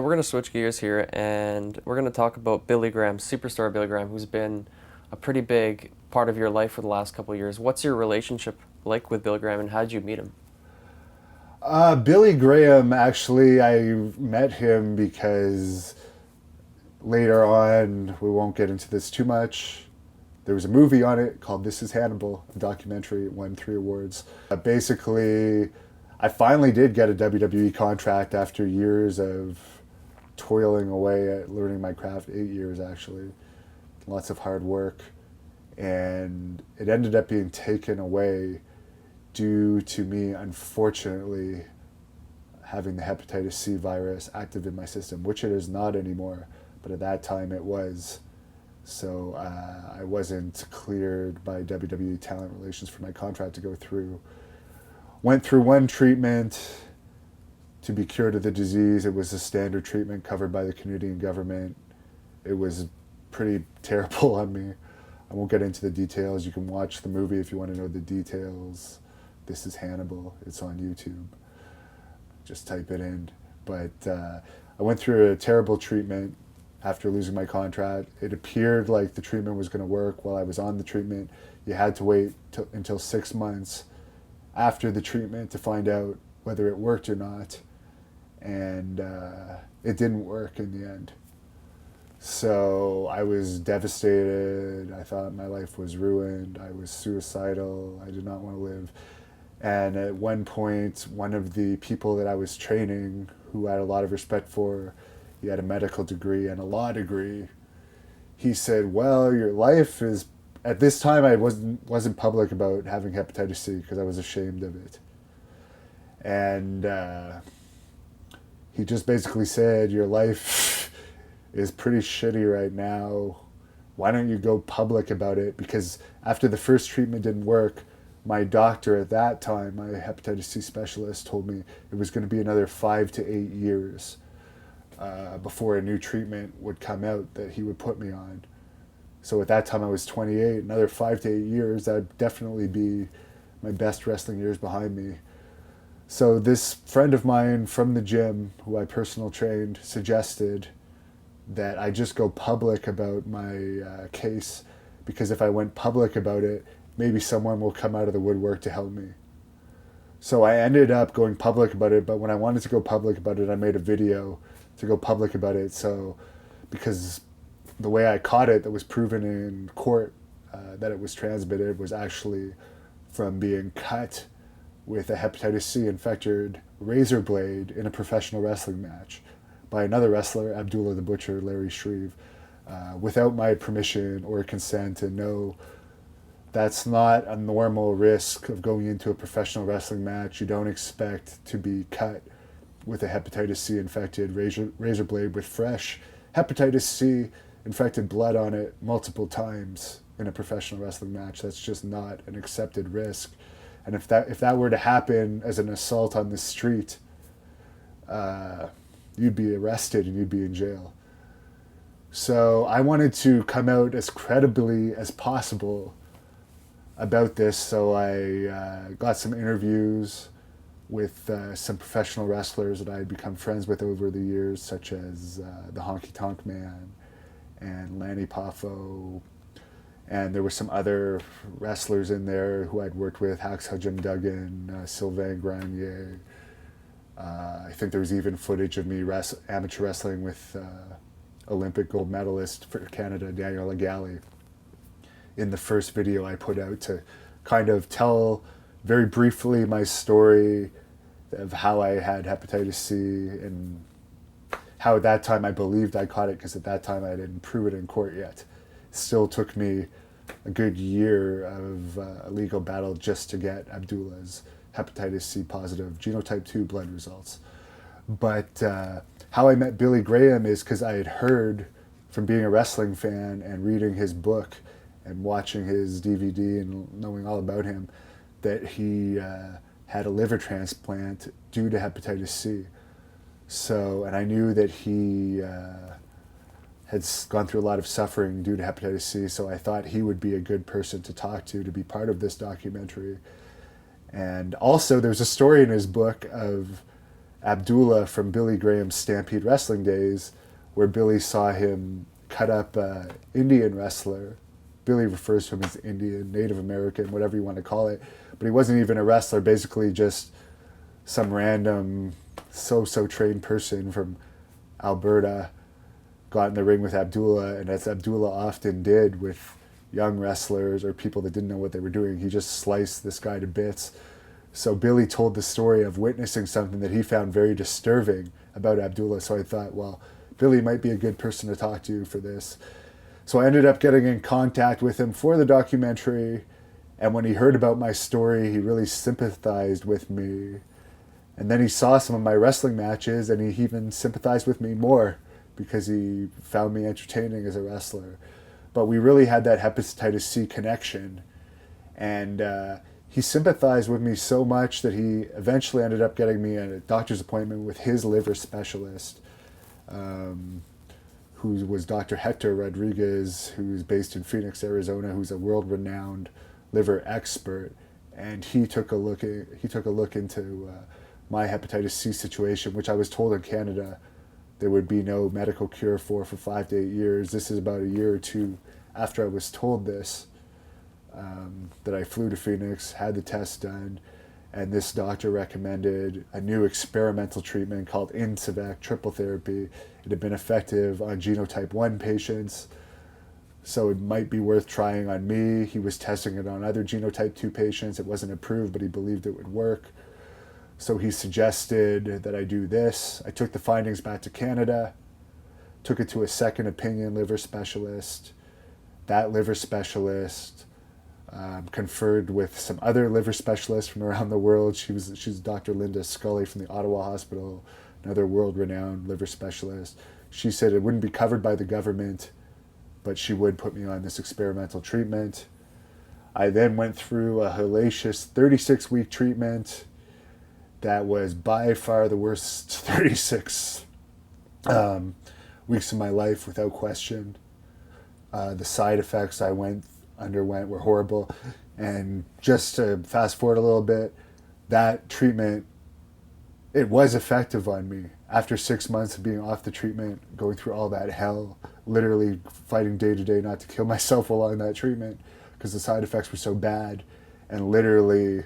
So we're going to switch gears here and we're going to talk about Billy Graham, superstar Billy Graham, who's been a pretty big part of your life for the last couple of years. What's your relationship like with Billy Graham and how did you meet him? Billy Graham, actually, I met him because later on, we won't get into this too much. There was a movie on it called This Is Hannibal, a documentary. It won 3 awards. Basically, I finally did get a WWE contract after years of toiling away at learning my craft, 8 years actually. Lots of hard work. And it ended up being taken away due to me, unfortunately, having the hepatitis C virus active in my system, which it is not anymore, but at that time it was. So I wasn't cleared by WWE Talent Relations for my contract to go through. Went through one treatment to be cured of the disease. It was a standard treatment covered by the Canadian government. It was pretty terrible on me. I won't get into the details. You can watch the movie if you want to know the details. This is Hannibal. It's on YouTube. Just type it in. But I went through a terrible treatment after losing my contract. It appeared like the treatment was going to work while I was on the treatment. You had to wait until 6 months after the treatment to find out whether it worked or not. And it didn't work in the end. So I was devastated. I thought my life was ruined. I was suicidal. I did not want to live. And at one point, one of the people that I was training, who I had a lot of respect for, he had a medical degree and a law degree. He said, well, your life is... At this time, I wasn't public about having hepatitis C because I was ashamed of it. And he just basically said, your life is pretty shitty right now. Why don't you go public about it? Because after the first treatment didn't work, my doctor at that time, my hepatitis C specialist, told me it was going to be another 5 to 8 years before a new treatment would come out that he would put me on. So at that time I was 28. Another 5 to 8 years, that would definitely be my best wrestling years behind me. So this friend of mine from the gym, who I personal trained, suggested that I just go public about my case, because if I went public about it, maybe someone will come out of the woodwork to help me. So I ended up going public about it, but when I wanted to go public about it, I made a video to go public about it. So, because the way I caught it, that was proven in court that it was transmitted, was actually from being cut with a hepatitis C infected razor blade in a professional wrestling match by another wrestler, Abdullah The Butcher, Larry Shreve, without my permission or consent. And no, that's not a normal risk of going into a professional wrestling match. You don't expect to be cut with a hepatitis C infected razor blade with fresh hepatitis C infected blood on it multiple times in a professional wrestling match. That's just not an accepted risk. And if that were to happen as an assault on the street, you'd be arrested and you'd be in jail. So I wanted to come out as credibly as possible about this. So I got some interviews with some professional wrestlers that I had become friends with over the years, such as the Honky Tonk Man and Lanny Poffo. And there were some other wrestlers in there who I'd worked with, Hacksaw Jim Duggan, Sylvain Grenier. I think there was even footage of me amateur wrestling with Olympic gold medalist for Canada, Daniel Legally, in the first video I put out to kind of tell very briefly my story of how I had hepatitis C and how at that time I believed I caught it, because at that time I didn't prove it in court yet. It still took me a good year of a legal battle just to get Abdullah's hepatitis C positive genotype 2 blood results. But how I met Billy Graham is because I had heard from being a wrestling fan and reading his book and watching his DVD and knowing all about him, that he had a liver transplant due to hepatitis C. So, and I knew that he had gone through a lot of suffering due to hepatitis C, so I thought he would be a good person to talk to be part of this documentary. And also there's a story in his book of Abdullah from Billy Graham's Stampede Wrestling days, where Billy saw him cut up an Indian wrestler. Billy refers to him as Indian, Native American, whatever you want to call it. But he wasn't even a wrestler, basically just some random so-so trained person from Alberta got in the ring with Abdullah, and as Abdullah often did with young wrestlers or people that didn't know what they were doing, he just sliced this guy to bits. So Billy told the story of witnessing something that he found very disturbing about Abdullah. So I thought, well, Billy might be a good person to talk to for this. So I ended up getting in contact with him for the documentary. And when he heard about my story, he really sympathized with me. And then he saw some of my wrestling matches, and he even sympathized with me more because he found me entertaining as a wrestler. But we really had that hepatitis C connection. And he sympathized with me so much that he eventually ended up getting me a doctor's appointment with his liver specialist, who was Dr. Hector Rodriguez, who's based in Phoenix, Arizona, who's a world-renowned liver expert. And he took a look into my hepatitis C situation, which I was told in Canada there would be no medical cure for 5 to 8 years. This is about a year or two after I was told this, that I flew to Phoenix, had the test done, and this doctor recommended a new experimental treatment called Insuvac triple therapy. It had been effective on genotype 1 patients, so it might be worth trying on me. He was testing it on other genotype 2 patients. It wasn't approved, but he believed it would work. So he suggested that I do this. I took the findings back to Canada, took it to a second opinion liver specialist. That liver specialist conferred with some other liver specialists from around the world. She's Dr. Linda Scully from the Ottawa Hospital, another world-renowned liver specialist. She said it wouldn't be covered by the government, but she would put me on this experimental treatment. I then went through a hellacious 36-week treatment that was by far the worst 36 weeks of my life, without question. The side effects I underwent were horrible. And just to fast forward a little bit, that treatment, it was effective on me. After 6 months of being off the treatment, going through all that hell, literally fighting day to day not to kill myself while on that treatment because the side effects were so bad, and literally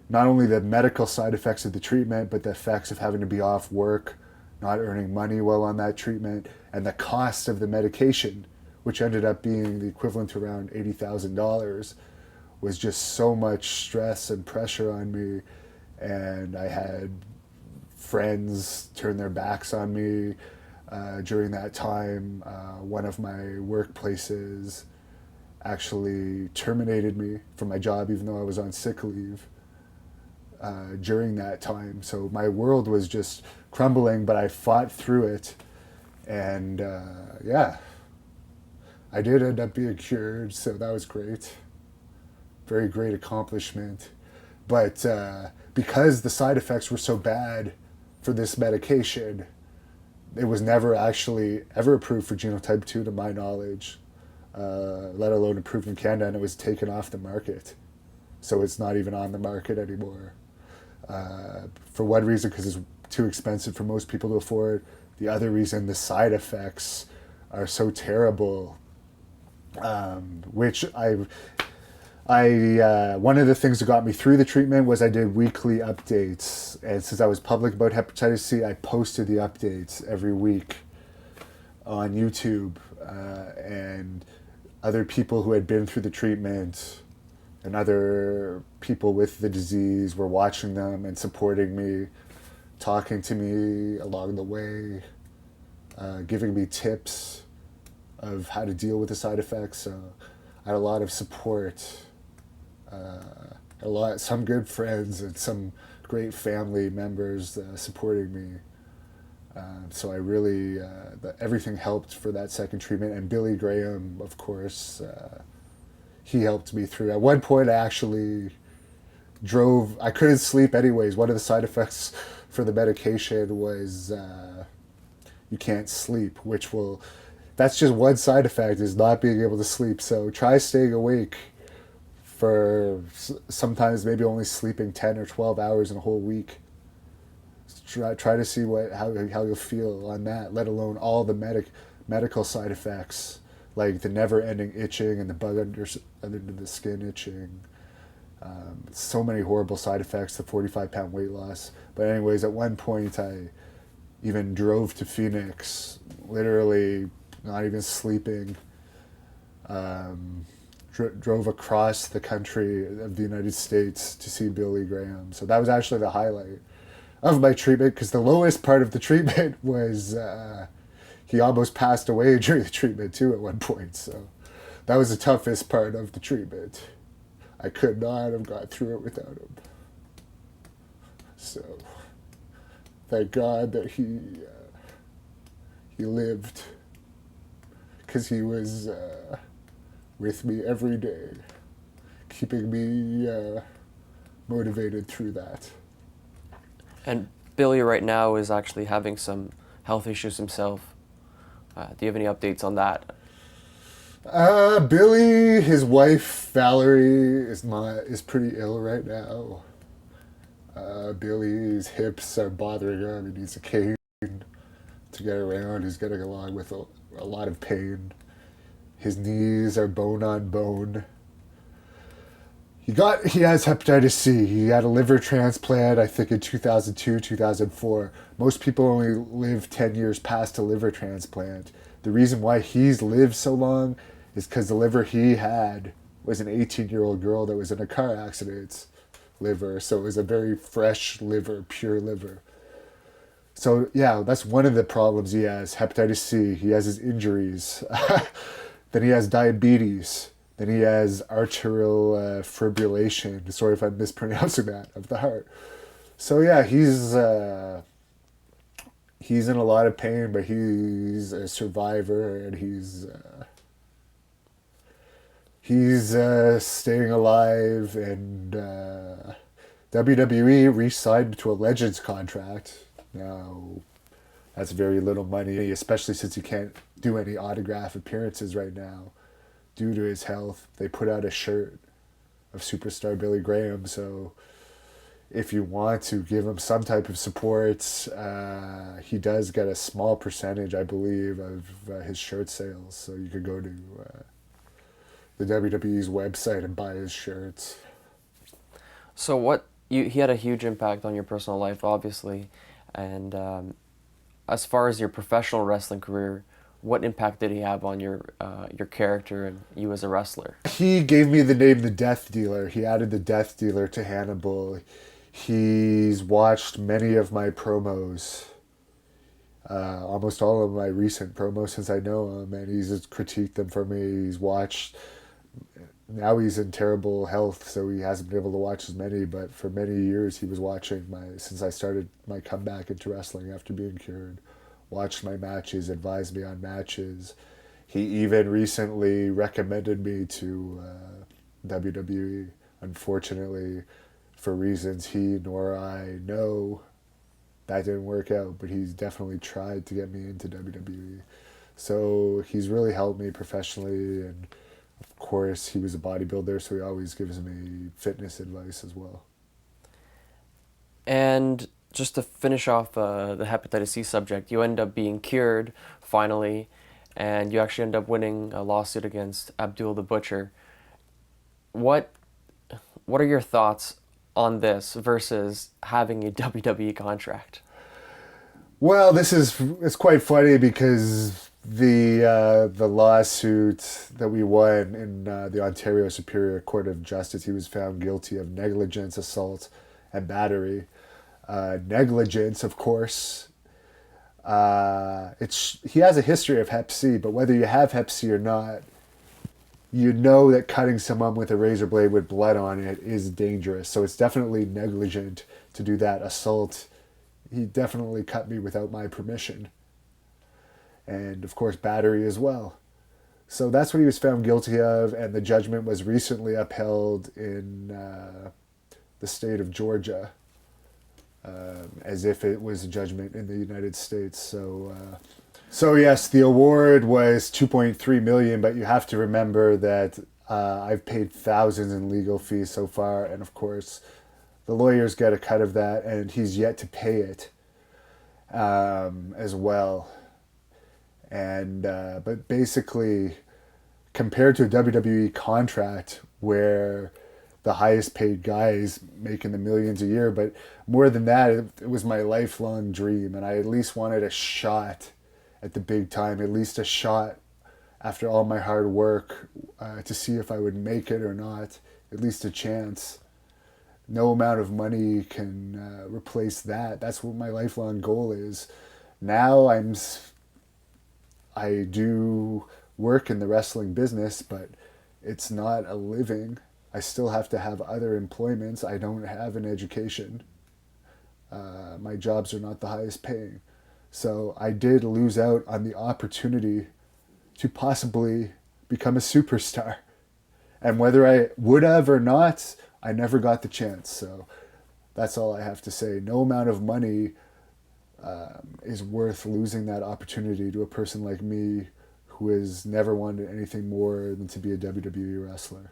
not only the medical side effects of the treatment, but the effects of having to be off work, not earning money while on that treatment, and the cost of the medication, which ended up being the equivalent to around $80,000, was just so much stress and pressure on me. And I had friends turn their backs on me during that time. One of my workplaces actually terminated me from my job even though I was on sick leave during that time. So my world was just crumbling, but I fought through it. And yeah, I did end up being cured, so that was great. Very great accomplishment. But because the side effects were so bad for this medication, it was never actually ever approved for genotype 2 to my knowledge, let alone approved in Canada, and it was taken off the market. So it's not even on the market anymore. For one reason, because it's too expensive for most people to afford. The other reason, the side effects are so terrible, which one of the things that got me through the treatment was I did weekly updates. And since I was public about hepatitis C, I posted the updates every week on YouTube. And other people who had been through the treatment and other people with the disease were watching them and supporting me, talking to me along the way, giving me tips of how to deal with the side effects. So I had a lot of support, some good friends and some great family members supporting me. So I really, everything helped for that second treatment. And Billy Graham, of course, he helped me through. At one point, I actually I couldn't sleep anyways. One of the side effects for the medication was you can't sleep, that's just one side effect, is not being able to sleep. So try staying awake for sometimes maybe only sleeping 10 or 12 hours in a whole week. Try to see how you'll feel on that. Let alone all the medical side effects, like the never-ending itching and the bug under the skin itching. So many horrible side effects. The 45-pound weight loss. But anyways, at one point I even drove to Phoenix, literally not even sleeping. Drove across the country of the United States to see Billy Graham. So that was actually the highlight of my treatment, because the lowest part of the treatment was he almost passed away during the treatment too at one point. So that was the toughest part of the treatment. I could not have got through it without him. So thank God that he lived, because he was with me every day, keeping me motivated through that. And Billy right now is actually having some health issues himself. Do you have any updates on that? Billy, his wife Valerie is pretty ill right now. Billy's hips are bothering him. He needs a cane to get around. He's getting along with a lot of pain. His knees are bone on bone. He has hepatitis C. He had a liver transplant, I think, in 2002, 2004. Most people only live 10 years past a liver transplant. The reason why he's lived so long is because the liver he had was an 18-year-old girl that was in a car accident's liver. So it was a very fresh liver, pure liver. So yeah, that's one of the problems he has, hepatitis C. He has his injuries. Then he has diabetes. Then he has arterial fibrillation. Sorry if I'm mispronouncing that, of the heart. So yeah, he's in a lot of pain, but he's a survivor, and he's staying alive. And WWE re-signed to a Legends contract. Now, that's very little money, especially since he can't do any autograph appearances right now due to his health. They put out a shirt of superstar Billy Graham, so if you want to give him some type of support, he does get a small percentage, I believe, of his shirt sales. So you could go to the WWE's website and buy his shirts. So he had a huge impact on your personal life, obviously, and as far as your professional wrestling career, what impact did he have on your character and you as a wrestler? He gave me the name The Death Dealer. He added the Death Dealer to Hannibal. He's watched many of my promos, almost all of my recent promos since I know him, and he's critiqued them for me. He's watched. Now he's in terrible health, so he hasn't been able to watch as many, but for many years he was watching since I started my comeback into wrestling after being cured. Watched my matches, advised me on matches. He even recently recommended me to WWE. Unfortunately, for reasons he nor I know, that didn't work out, but he's definitely tried to get me into WWE. So he's really helped me professionally, and of course he was a bodybuilder, so he always gives me fitness advice as well. And just to finish off the hepatitis C subject, you end up being cured finally, and you actually end up winning a lawsuit against Abdullah The Butcher. What are your thoughts on this versus having a WWE contract? Well, it's quite funny because the lawsuit that we won in the Ontario Superior Court of Justice, he was found guilty of negligence, assault, and battery. Negligence, of course. He has a history of Hep C, but whether you have Hep C or not, you know that cutting someone with a razor blade with blood on it is dangerous. So it's definitely negligent to do that. Assault, he definitely cut me without my permission. And of course, battery as well. So that's what he was found guilty of, and the judgment was recently upheld in the state of Georgia, as if it was a judgment in the United States. So yes, the award was $2.3 million, but you have to remember that I've paid thousands in legal fees so far, and of course, the lawyers get a cut of that, and he's yet to pay it. as well. And but basically, compared to a WWE contract where the highest paid guy is making the millions a year, but more than that, it was my lifelong dream, and I at least wanted a shot at the big time, at least a shot after all my hard work to see if I would make it or not, at least a chance. No amount of money can replace that. That's what my lifelong goal is. Now I do work in the wrestling business, but it's not a living. I still have to have other employments. I don't have an education. My jobs are not the highest paying. So I did lose out on the opportunity to possibly become a superstar. And whether I would have or not, I never got the chance. So that's all I have to say. No amount of money is worth losing that opportunity to a person like me who has never wanted anything more than to be a WWE wrestler.